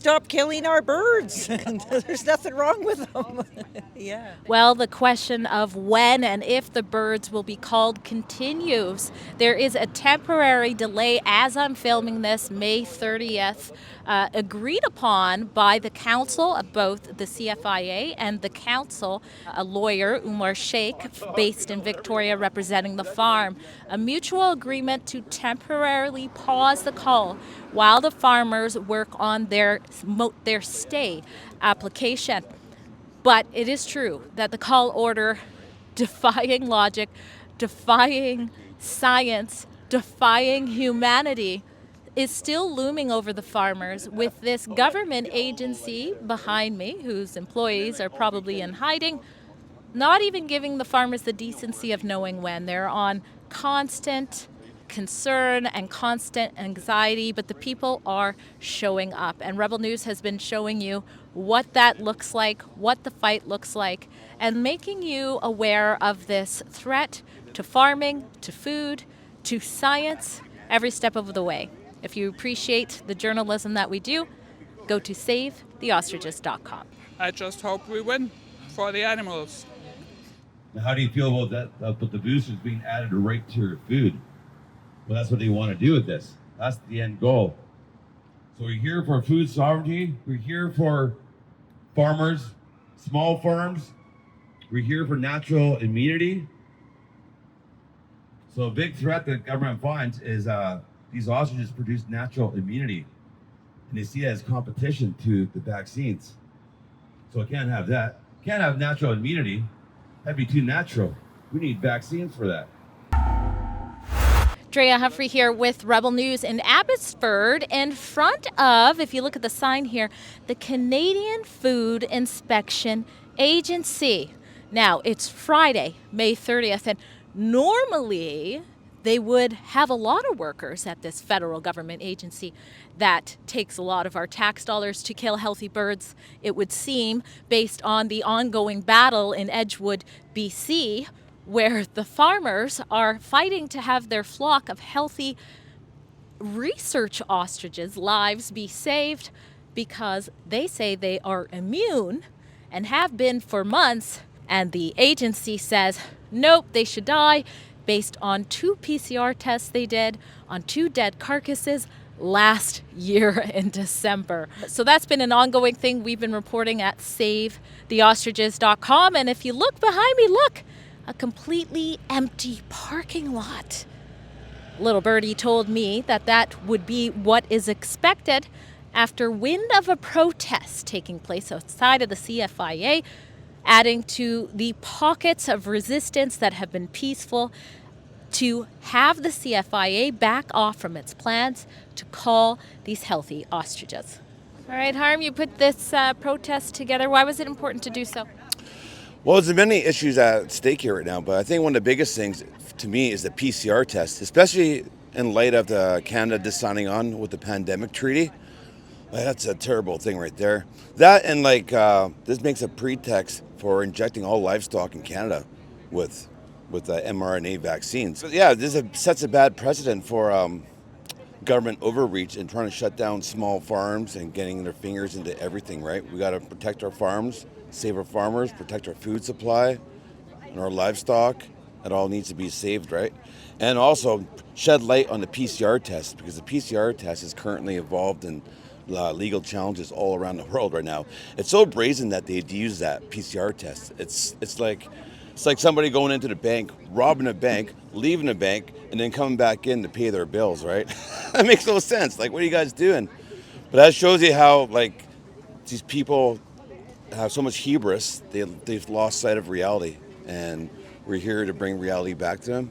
stop killing our birds. There's nothing wrong with them. Yeah. Well, the question of when and if the birds will be culled continues. There is a temporary delay as I'm filming this, May 30th, agreed upon by the council of both the CFIA and the council, a lawyer, Umar Sheikh, based in Victoria, representing the farm. A mutual agreement to temporarily pause the cull while the farmers work on their stay application. But it is true that the cull order, defying logic, defying science, defying humanity, is still looming over the farmers with this government agency behind me, whose employees are probably in hiding, not even giving the farmers the decency of knowing when. They're on constant concern and constant anxiety, but the people are showing up. And Rebel News has been showing you what that looks like, what the fight looks like, and making you aware of this threat to farming, to food, to science, every step of the way. If you appreciate the journalism that we do, go to SaveTheOstriches.com. I just hope we win for the animals. Now, how do you feel about that? About the boosters being added right to your food? Well, that's what they want to do with this. That's the end goal. So we're here for food sovereignty. We're here for farmers, small farms. We're here for natural immunity. So a big threat that the government finds is these ostriches produce natural immunity. And they see it as competition to the vaccines. So it can't have that. Can't have natural immunity. That'd be too natural. We need vaccines for that. Drea Humphrey here with Rebel News in Abbotsford, in front of, if you look at the sign here, the Canadian Food Inspection Agency. Now, it's Friday, May 30th, and normally they would have a lot of workers at this federal government agency that takes a lot of our tax dollars to kill healthy birds, it would seem, based on the ongoing battle in Edgewood, BC, where the farmers are fighting to have their flock of healthy research ostriches' lives be saved because they say they are immune and have been for months. And the agency says, nope, they should die based on 2 PCR tests they did on 2 dead carcasses last year in December. So that's been an ongoing thing we've been reporting at SaveTheOstriches.com. And if you look behind me, look, a completely empty parking lot. Little birdie told me that that would be what is expected after wind of a protest taking place outside of the CFIA, adding to the pockets of resistance that have been peaceful, to have the CFIA back off from its plans to cull these healthy ostriches. All right, Harm, you put this protest together. Why was it important to do so? Well, there's many issues at stake here right now, but I think one of the biggest things to me is the PCR test, especially in light of the Canada just signing on with the pandemic treaty. That's a terrible thing right there. That and this makes a pretext for injecting all livestock in Canada with mRNA vaccines. So, yeah, this sets a bad precedent for government overreach and trying to shut down small farms and getting their fingers into everything, right? We got to protect our farms, save our farmers, protect our food supply and our livestock. That all needs to be saved, right? And also shed light on the PCR test, because the PCR test is currently involved in legal challenges all around the world right now. It's so brazen that they'd use that PCR test. It's like somebody going into the bank, robbing a bank, leaving a bank, and then coming back in to pay their bills, right? That makes no sense. Like, what are you guys doing? But that shows you how, these people have so much hubris, they've lost sight of reality. And we're here to bring reality back to them,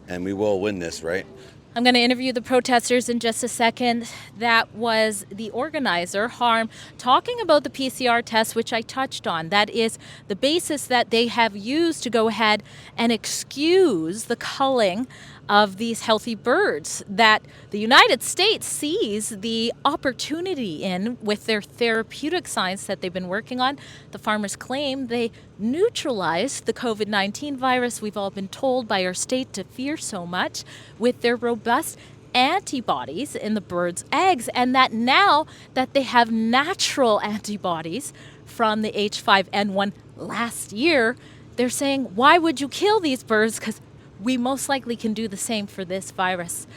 and we will win this, right? I'm going to interview the protesters in just a second. That was the organizer, Harm, talking about the PCR test, which I touched on. That is the basis that they have used to go ahead and excuse the culling of these healthy birds that the United States sees the opportunity in with their therapeutic science that they've been working on. The farmers claim they neutralized the COVID-19 virus we've all been told by our state to fear so much with their robust antibodies in the birds' eggs, and that now that they have natural antibodies from the H5N1 last year, they're saying, why would you kill these birds? Because we most likely can do the same for this virus.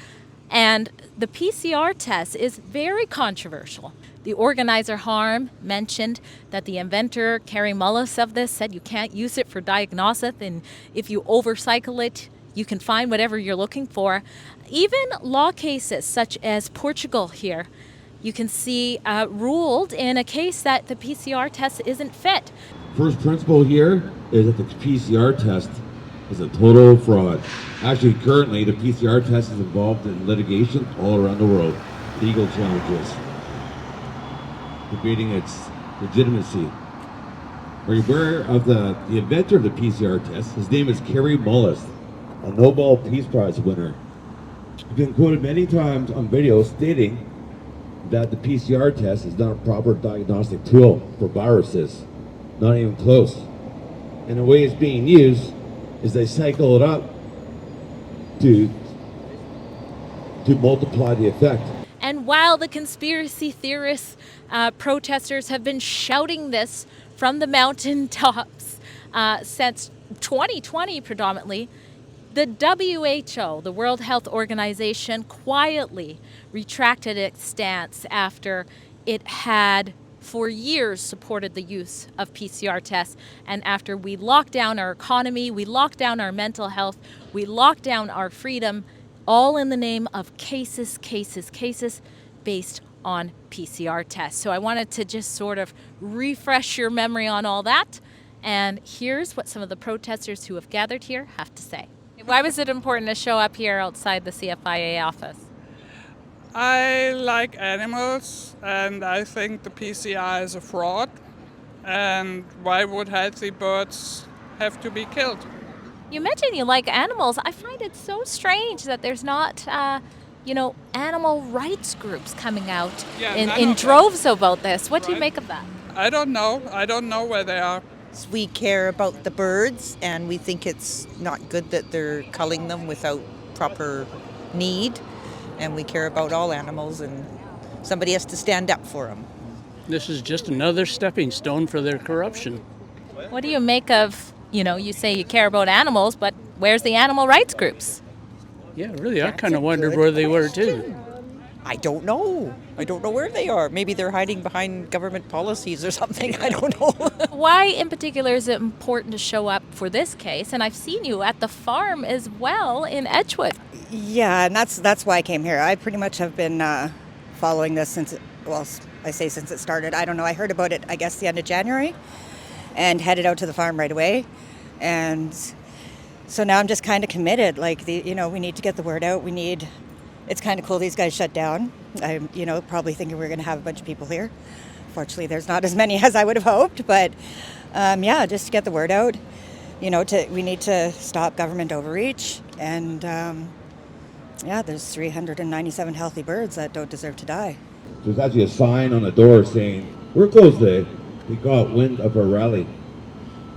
And the PCR test is very controversial. The organizer Harm mentioned that the inventor, Carrie Mullis of this, said you can't use it for diagnosis, and if you overcycle it, you can find whatever you're looking for. Even law cases such as Portugal here, you can see ruled in a case that the PCR test isn't fit. First principle here is that the PCR test is a total fraud. Actually, currently, the PCR test is involved in litigation all around the world, legal challenges, debating its legitimacy. Are you aware of the inventor of the PCR test? His name is Carrie Mullis, a Nobel Peace Prize winner. He's been quoted many times on video stating that the PCR test is not a proper diagnostic tool for viruses. Not even close. And the way it's being used is they cycle it up to multiply the effect. And while the conspiracy theorists, protesters have been shouting this from the mountaintops since 2020 predominantly, the WHO, the World Health Organization, quietly retracted its stance after it had for years supported the use of PCR tests. And after we locked down our economy, we locked down our mental health, we locked down our freedom, all in the name of cases based on PCR tests. So I wanted to just sort of refresh your memory on all that. And here's what some of the protesters who have gathered here have to say. Why was it important to show up here outside the CFIA office? I like animals, and I think the PCR is a fraud. And why would healthy birds have to be killed? You mentioned you like animals. I find it so strange that there's not, animal rights groups coming out in droves about this. What do you make of that? I don't know. I don't know where they are. We care about the birds, and we think it's not good that they're culling them without proper need. And we care about all animals, and somebody has to stand up for them. This is just another stepping stone for their corruption. What do you make of, you say you care about animals, but where's the animal rights groups? Yeah, really, I kind of wondered where they were too. I don't know. I don't know where they are. Maybe they're hiding behind government policies or something. I don't know. Why in particular is it important to show up for this case? And I've seen you at the farm as well in Edgewood. Yeah, and that's why I came here. I pretty much have been following this since it started. I don't know. I heard about it, I guess, the end of January, and headed out to the farm right away. And so now I'm just kind of committed. Like, we need to get the word out. It's kind of cool these guys shut down. I'm, probably thinking we're going to have a bunch of people here. Fortunately, there's not as many as I would have hoped. But, just to get the word out, we need to stop government overreach. And, there's 397 healthy birds that don't deserve to die. There's actually a sign on the door saying, "We're closed today. We got wind of our rally."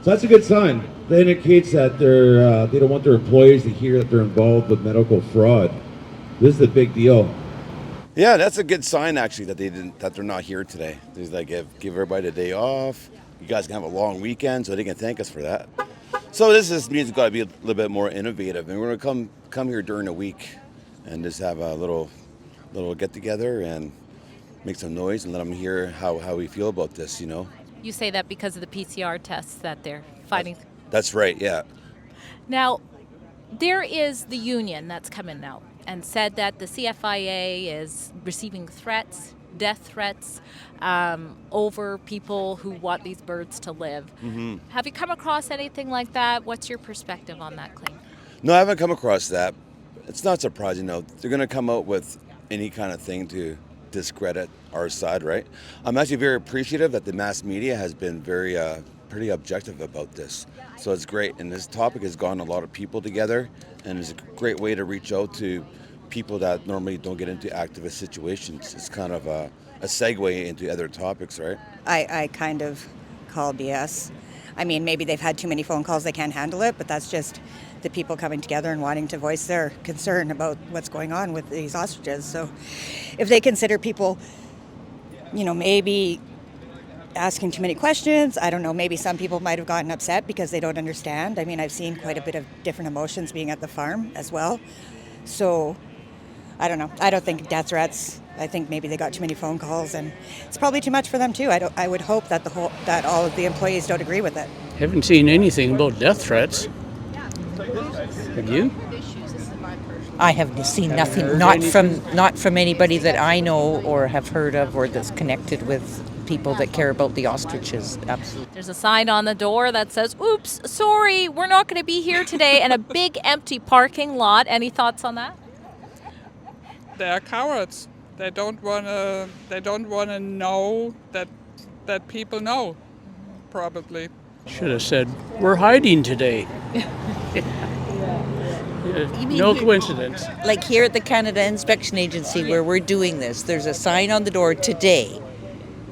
So that's a good sign. That indicates that they don't want their employees to hear that they're involved with medical fraud. This is a big deal. Yeah, that's a good sign actually that they're not here today. There's like give everybody a day off. You guys can have a long weekend, so they can thank us for that. So this means we've got to be a little bit more innovative, and we're going to come here during the week and just have a little get together and make some noise and let them hear how we feel about this. You say that because of the PCR tests that they're fighting. That's right. Yeah. Now, there is the union that's coming out and said that the CFIA is receiving threats, death threats, over people who want these birds to live. Mm-hmm. Have you come across anything like that? What's your perspective on that claim? No, I haven't come across that. It's not surprising, though. They're going to come out with any kind of thing to discredit our side, right? I'm actually very appreciative that the mass media has been pretty objective about this. So it's great. And this topic has gotten a lot of people together, and it's a great way to reach out to people that normally don't get into activist situations. It's kind of a segue into other topics, right? I kind of call BS. I mean, maybe they've had too many phone calls, they can't handle it, but that's just the people coming together and wanting to voice their concern about what's going on with these ostriches. So if they consider people, maybe asking too many questions, I don't know, maybe some people might have gotten upset because they don't understand. I mean, I've seen quite a bit of different emotions being at the farm as well. So I don't know. I don't think death threats. I think maybe they got too many phone calls, and it's probably too much for them too. I would hope that that all of the employees don't agree with it. Haven't seen anything about death threats. Have you? I have seen nothing, not from anybody that I know or have heard of or that's connected with people that care about the ostriches. Absolutely. There's a sign on the door that says, "Oops, sorry, we're not going to be here today," and a big empty parking lot. Any thoughts on that? They are cowards. They don't wanna. They don't wanna know that people know. Probably. Should have said, we're hiding today. No coincidence. Like here at the Canada Inspection Agency where we're doing this, there's a sign on the door today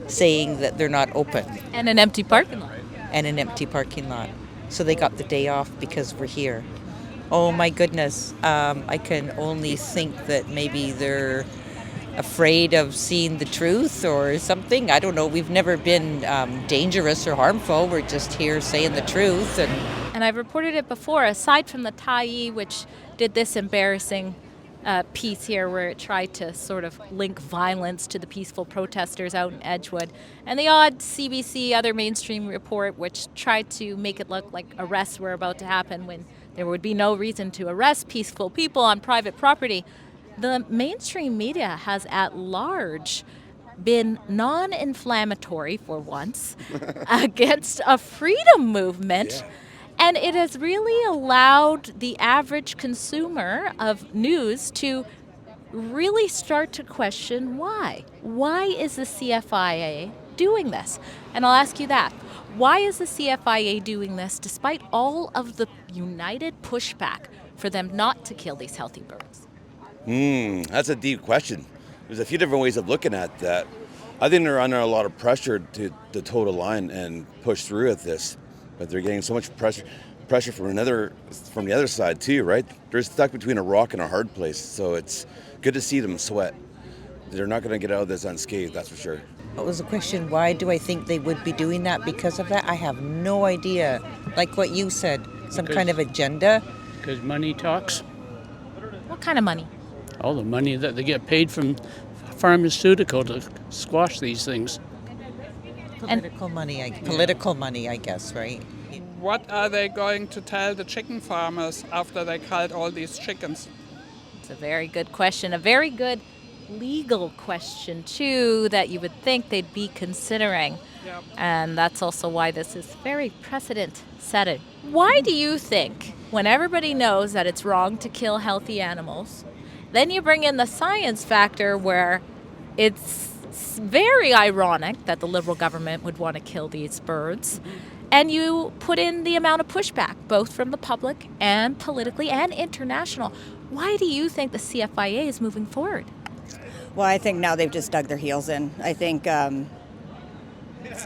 saying that they're not open. And an empty parking lot. And an empty parking lot. So they got the day off because we're here. Oh my goodness. I can only think that maybe they're afraid of seeing the truth or something. I don't know. We've never been dangerous or harmful. We're just here saying the truth. And I've reported it before, aside from the Tyee, which did this embarrassing piece here where it tried to sort of link violence to the peaceful protesters out in Edgewood, and the odd CBC other mainstream report which tried to make it look like arrests were about to happen when there would be no reason to arrest peaceful people on private property. The mainstream media has at large been non-inflammatory for once against a freedom movement. Yeah. And it has really allowed the average consumer of news to really start to question why. Why is the CFIA doing this? And I'll ask you that. Why is the CFIA doing this despite all of the united pushback for them not to kill these healthy birds? That's a deep question. There's a few different ways of looking at that. I think they're under a lot of pressure to toe the line and push through with this. But they're getting so much pressure from the other side too, right? They're stuck between a rock and a hard place, so it's good to see them sweat. They're not going to get out of this unscathed, that's for sure. What was the question? Why do I think they would be doing that? Because of that? I have no idea. Like what you said, kind of agenda. Because money talks. What kind of money? All the money that they get paid from pharmaceutical to squash these things. Political money, I guess, right? What are they going to tell the chicken farmers after they culled all these chickens? It's a very good question. A very good legal question, too, that you would think they'd be considering. Yep. And that's also why this is very precedent-setting. Why do you think, when everybody knows that it's wrong to kill healthy animals, then you bring in the science factor where it's very ironic that the Liberal government would want to kill these birds, and you put in the amount of pushback, both from the public and politically and international? Why do you think the CFIA is moving forward? Well, I think now they've just dug their heels in. I think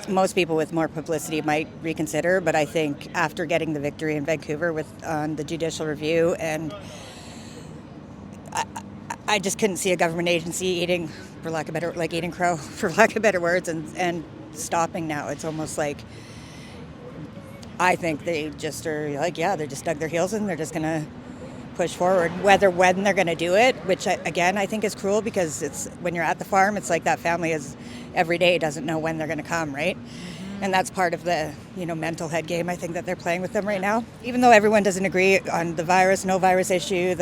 most people with more publicity might reconsider, but I think after getting the victory in Vancouver on the judicial review, and I just couldn't see a government agency eating crow, for lack of better words, and stopping now. It's almost like I think they just are like, they just dug their heels in. They're just going to push forward. When they're going to do it, which again I think is cruel, because it's when you're at the farm, it's like that family is every day doesn't know when they're going to come, right? Mm-hmm. And that's part of the mental head game I think that they're playing with them right now. Even though everyone doesn't agree on the virus, no virus issue,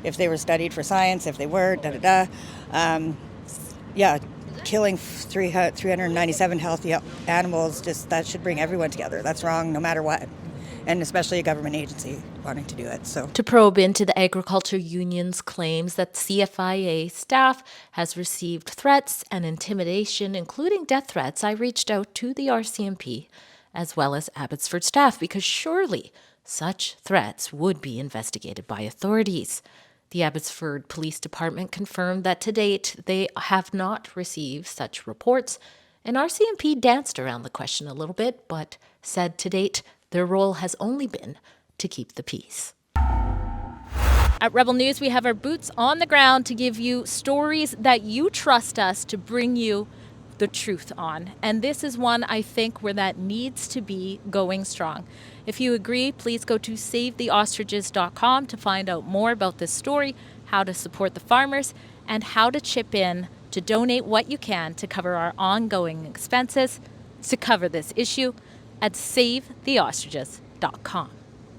if they were studied for science, if they weren't, killing 397 healthy animals, that should bring everyone together. That's wrong no matter what. And especially a government agency wanting to do it. So to probe into the agriculture union's claims that CFIA staff has received threats and intimidation, including death threats, I reached out to the RCMP as well as Abbotsford staff, because surely such threats would be investigated by authorities. The Abbotsford Police Department confirmed that to date they have not received such reports, And RCMP danced around the question a little bit, but said to date their role has only been to keep the peace. At Rebel News, we have our boots on the ground to give you stories that you trust us to bring you the truth on. And this is one, I think, where that needs to be going strong. If you agree, please go to savetheostriches.com to find out more about this story, how to support the farmers, and how to chip in to donate what you can to cover our ongoing expenses to cover this issue at savetheostriches.com.